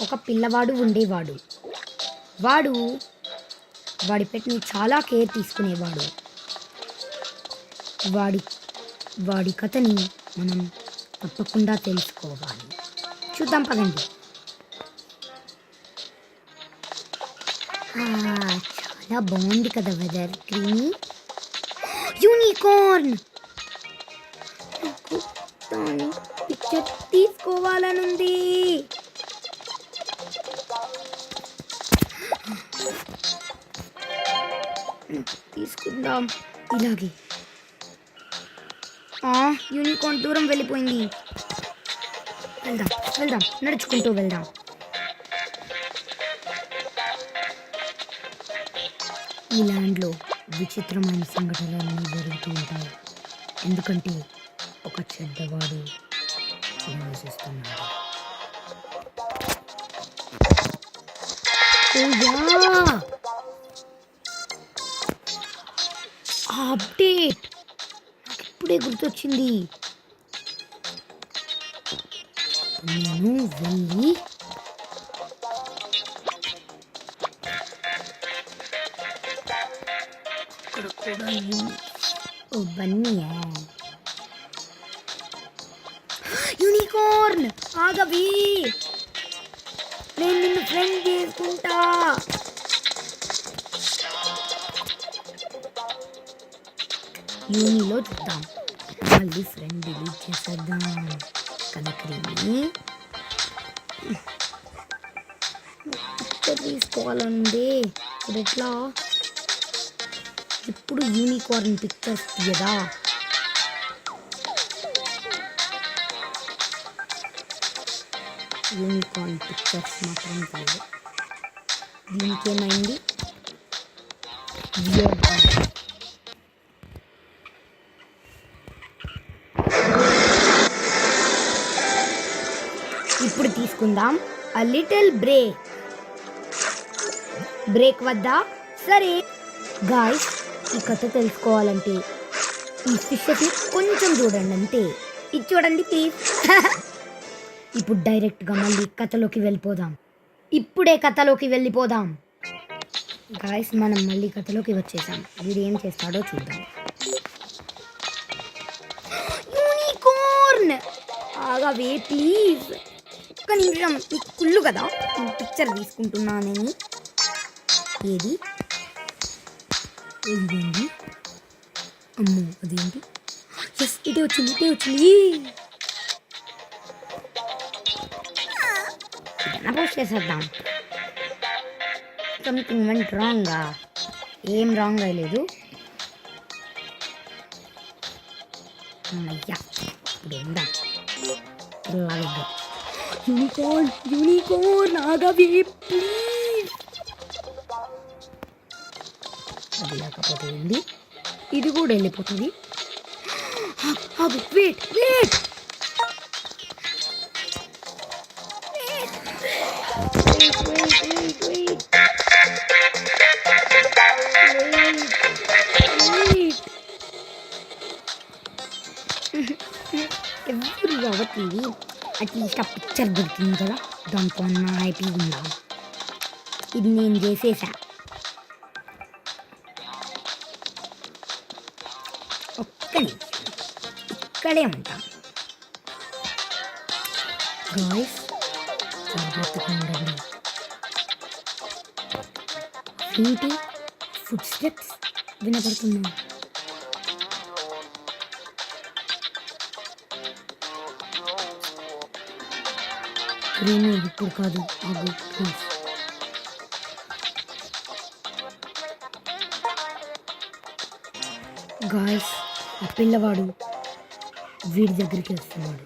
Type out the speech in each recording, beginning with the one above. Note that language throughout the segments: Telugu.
ఒక పిల్లవాడు ఉండేవాడు. వాడి పెట్ని చాలా కేర్ తీసుకునేవాడు. వాడి కథని మనం తప్పకుండా తెలుసుకోవాలి. చూద్దాం పదండి. చాలా బాగుంది కదా వెదర్. Creamy unicorn. దాని పిక్చర్ తీసుకోవాలనుంది. తీసుకుందాం ఇలాగే. యూనికార్న్ దూరం వెళ్ళిపోయింది. వెళ్దాం నడుచుకుంటూ వెళ్దాం. ఈ ల్యాండ్లో విచిత్రమైన సంఘటనలన్నీ జరుగుతూ ఉంటాయి. ఎందుకంటే ఒక చెడ్డవాడు నివసిస్తున్నాడు. అప్డేట్ నాకు ఇప్పుడే గుర్తొచ్చింది. నేను వెళ్ళి అక్కడ కూడా బన్నీయా యూనికార్న్ ఆగవి. నేను నిన్ను ఫ్రెండ్ చేసుకుంటా. యూనిలో చూద్దాం. మళ్ళీ ఫ్రెండ్ డిలీట్ చేసేద్దాం కదా క్రీమీ. పిక్చర్ తీసుకోవాలండి. ఇప్పుడు ఎట్లా? ఇప్పుడు యూనికార్న్ పిక్చర్స్ తీయదా? యూనికార్న్ పిక్చర్స్ మాత్రం కాదు. దీనికి ఏమైంది? ఇప్పుడు తీసుకుందాం a little బ్రేక్ వద్దా? సరే గాయ్స్, ఈ కథ తెలుసుకోవాలంటే ఈ ఫిషెస్ని కొంచెం చూడండి అంతే. ఇది చూడండి ప్లీజ్. ఇప్పుడు డైరెక్ట్గా మళ్ళీ కథలోకి వెళ్ళిపోదాం. గాయ్స్, మనం మళ్ళీ కథలోకి వచ్చేసాం. వీడు ఏం చేస్తాడో చూద్దాం. యూనికార్న్ ఆగవే ప్లీజ్. ఒక్క నిమిషం. నీకు కుళ్ళు కదా పిక్చర్ తీసుకుంటున్నానని. ఏది? ఇదేంటి? అమ్మో అదేంటి? ఎస్, ఇటే వచ్చింది. ఇదన్నా పోస్ట్ చేసేద్దాం. సంథింగ్ వెంట్ రాంగా. ఏం రాంగ్ అయ్యలేదు. అయ్యా ఇప్పుడు ఉందా? యూనికార్న్ ఆగవే ప్లీజ్. అది లేకపోతే ఏంది? ఇది కూడా వెళ్ళిపోతుంది. వెయిట్ ఎవరు రావట్లేదు. అట్లీస్ట్ ఆ పిక్చర్ దొరికింది కదా, దాంతో హ్యాపీగా ఉందా. ఇది నేను చేసేసా. ఇక్కడే ఉంటాం గాయ్స్. జాగ్రత్తగా ఉండండి. ఏంటి ఫుడ్ స్టెప్స్ వినపడుతున్నాయి? క్రీమీ ఇప్పుడు కాదు, ఆగు ప్లీజ్. గాయ్స్, ఆ పిల్లవాడు వీడి దగ్గరికి వస్తున్నాడు.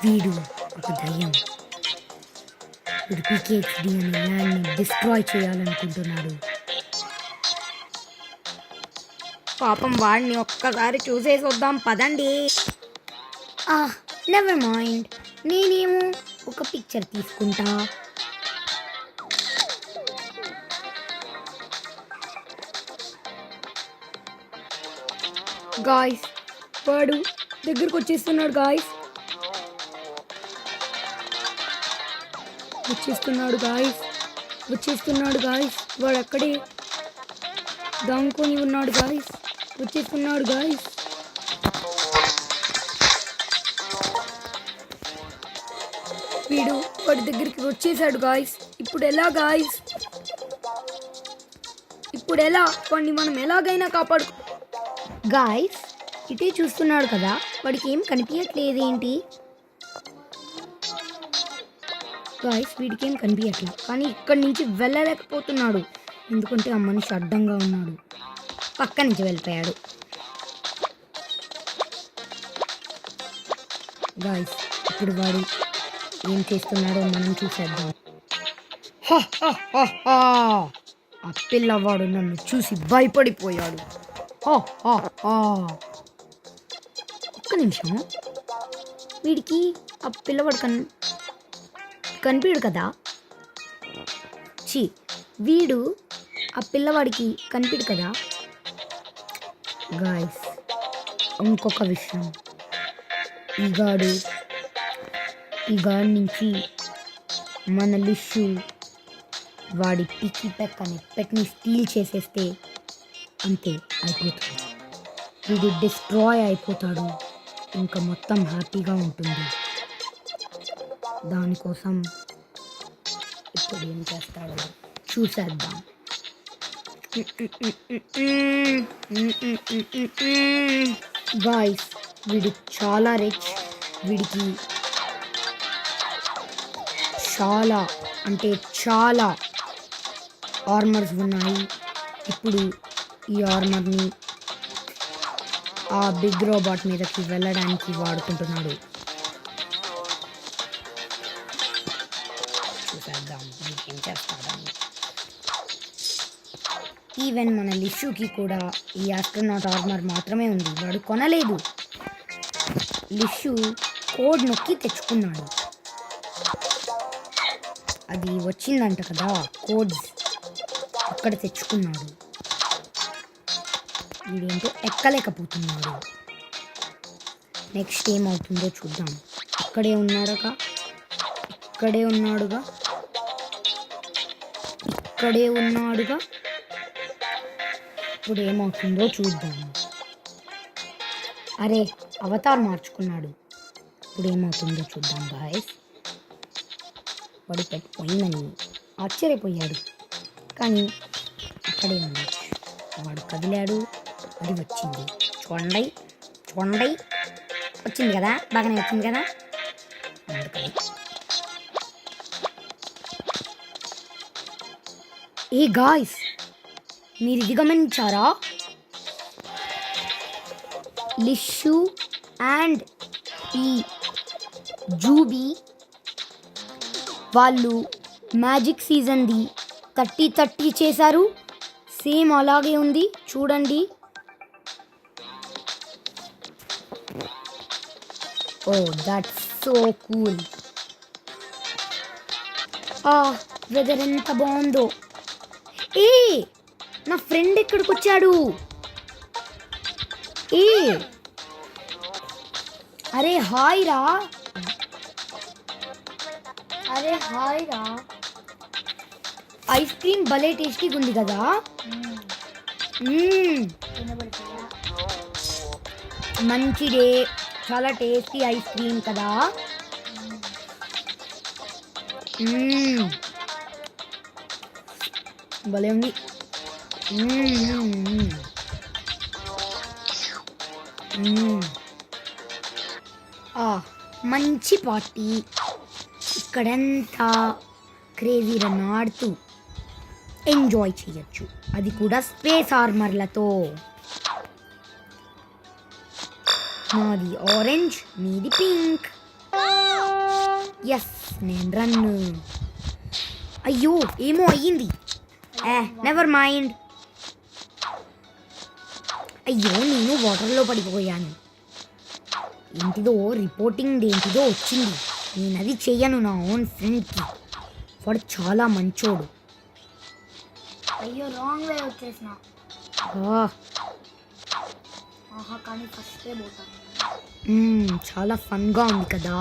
వీడు ఒక దయ్యం. వీడు PKXD అనే ల్యాండ్ని డిస్ట్రాయ్ చేయాలనుకుంటున్నాడు. పాపం వాడిని ఒక్కసారి చూసేసి వద్దాం పదండి. నెవర్ మైండ్, నేనేమో ఒక పిక్చర్ తీసుకుంటా. గాయ్స్ వాడు దగ్గరకు వచ్చేస్తున్నాడు గాయ్స్. వచ్చేస్తున్నాడు గాయ్స్. వాడు అక్కడే దాంకొని ఉన్నాడు గాయ్స్. వచ్చేస్తున్నాడు గాయ్స్. వాడి దగ్గరికి వచ్చేసాడు గాయ్స్. ఇప్పుడు ఎలా వాడిని మనం ఎలాగైనా కాపాడు. గాయ్స్ ఇటే చూస్తున్నాడు కదా, వాడికి ఏం కనిపించట్లేదేంటి గాయ్స్? వీడికి ఏం కనిపించట్లేదు, కానీ ఇక్కడి నుంచి వెళ్ళలేకపోతున్నాడు ఎందుకంటే ఆ మనిషి అడ్డంగా ఉన్నాడు. పక్క నుంచి వెళ్ళిపోయాడు. గాయ్స్ ఇప్పుడు వాడు ఏం చేస్తున్నాడో మనం చూసేద్దాం. ఆ పిల్లవాడు నన్ను చూసి భయపడిపోయాడు. ఒక్క నిమిషం, వీడికి ఆ పిల్లవాడు కనిపించడు కదా. వీడు ఆ పిల్లవాడికి కనిపించడు కదా. గాయ్స్ ఇంకొక విషయం, ఈ గాడి నుంచి మన లిషు వాడి పికి పెక్ అనే పెట్ని స్టీల్ చేసేస్తే అంతే, అయిపోతుంది. వీడు డిస్ట్రాయ్ అయిపోతాడు, ఇంకా మొత్తం హ్యాపీగా ఉంటుంది. దానికోసం ఇప్పుడు ఏం చేస్తాడో చూసేద్దాం. గాయ్స్ వీడు చాలా రిచ్. వీడికి చాలా ఆర్మర్స్ ఉన్నాయి. ఇప్పుడు ఈ ఆర్మర్ని ఆ బిగ్ రోబోట్ మీదకి వెళ్ళడానికి వాడుకుంటున్నాడు. చూసేద్దాం ఇంకేం చేస్తాడని. ఈవెన్ మన లిషుకి కూడా ఈ ఆస్ట్రోనాట్ ఆర్మర్ మాత్రమే ఉంది, వాడు కొనలేదు. లిషు కోడ్ నొక్కి తెచ్చుకున్నాడు. అది వచ్చిందంట కదా కోడ్స్, అక్కడ తెచ్చుకున్నాడు. వీడేంటో ఎక్కలేకపోతున్నాడు. నెక్స్ట్ ఏమవుతుందో చూద్దాం. ఇక్కడే ఉన్నాడుగా. ఇప్పుడు ఏమవుతుందో చూద్దాం. అరే అవతార్ మార్చుకున్నాడు. ఇప్పుడు ఏమవుతుందో చూద్దాం గాయ్స్. వాడి పెట్టి పోయిందని ఆశ్చర్యపోయాడు, కానీ అక్కడే ఉంది. వాడు కదిలాడు, అది వచ్చింది. చూడండి వచ్చింది కదా, బాగానే వచ్చింది కదా. అందుకని ఏ గాయ్స్ మీరు ఇది గమనించారా? లిషు అండ్ ఈ జూబీ వాళ్ళు మ్యాజిక్ సీజన్ది 30-30 చేశారు. సేమ్ అలాగే ఉంది చూడండి. Oh that's so cool. Weather ఎంత బాగుందో. నా ఫ్రెండ్ ఎక్కడికి వచ్చాడు? అరే హాయ్ రా. ఐస్ క్రీమ్ భలే టేస్టీగా ఉంది కదా. మంచి డే, చాలా టేస్టీ ఐస్ క్రీమ్ కదా. భలే ఉంది. మంచి పార్టీ. ఇక్కడంతా క్రేజీ రన్ ఆడుతూ ఎంజాయ్ చేయొచ్చు, అది కూడా స్పేస్ ఆర్మర్లతో. నాది ఆరెంజ్, నీది పింక్. ఎస్ నేను రన్ను. అయ్యో ఏమో అయ్యింది. Never mind. అయ్యో నేను వాటర్లో పడిపోయాను. ఏంటిదో రిపోర్టింగ్ ఏంటిదో వచ్చింది. నేను అది చెయ్యను నా ఓన్ ఫ్రెండ్కి. వాడు చాలా మంచోడు. అయ్యో రాంగ్ వే వచ్చేసిన. కానీ ఫస్టే పోతాను. చాలా ఫన్గా ఉంది కదా.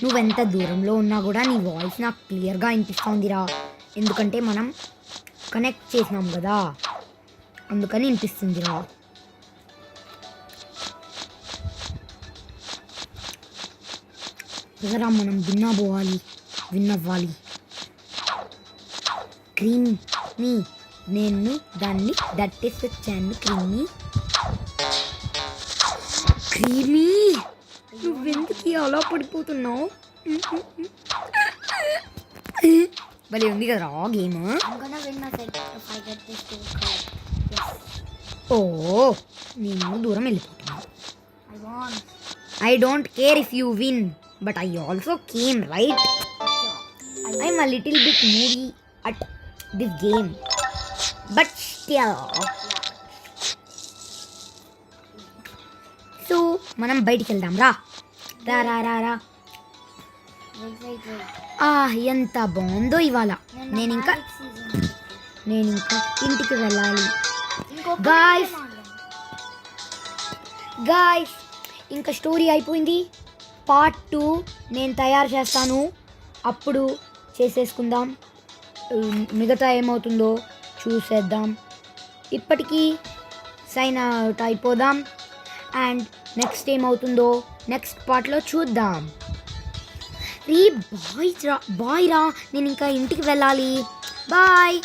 నువ్వెంత దూరంలో ఉన్నా కూడా నీ వాయిస్ నాకు క్లియర్గా వినిపిస్తుందిరా. ఎందుకంటే మనం కనెక్ట్ చేసినాం కదా, అందుకని వినిపిస్తుందిరా. ఎదరా మనం విన్ అవ్వాలి. క్రీమ్ని నేను దాన్ని దట్టేసి వచ్చాను. క్రీమీ నువ్వెందుకు అలా పడిపోతున్నావు? భలే ఉంది కదరా గేమ్. ఓ నేను దూరం వెళ్ళిపోతున్నా. I don't care if you win, but I also came right. I'm a little bit movie at this game, but still. So మనం బయటికి వెళ్దాం రా. రా. ఎంత బాగుందో ఇవాళ. నేను ఇంకా ఇంటికి వెళ్ళాలి. గాయ్స్ ఇంకా స్టోరీ అయిపోయింది. పార్ట్ 2 నేను తయారు చేస్తాను, అప్పుడు చేసేసుకుందాం. మిగతా ఏమవుతుందో చూసేద్దాం. ఇప్పటికీ సైన్ అవుట్ అయిపోదాం. అండ్ నెక్స్ట్ ఏమవుతుందో నెక్స్ట్ పార్ట్లో చూద్దాం. బాయ్ రా, నేను ఇంకా ఇంటికి వెళ్ళాలి. బాయ్.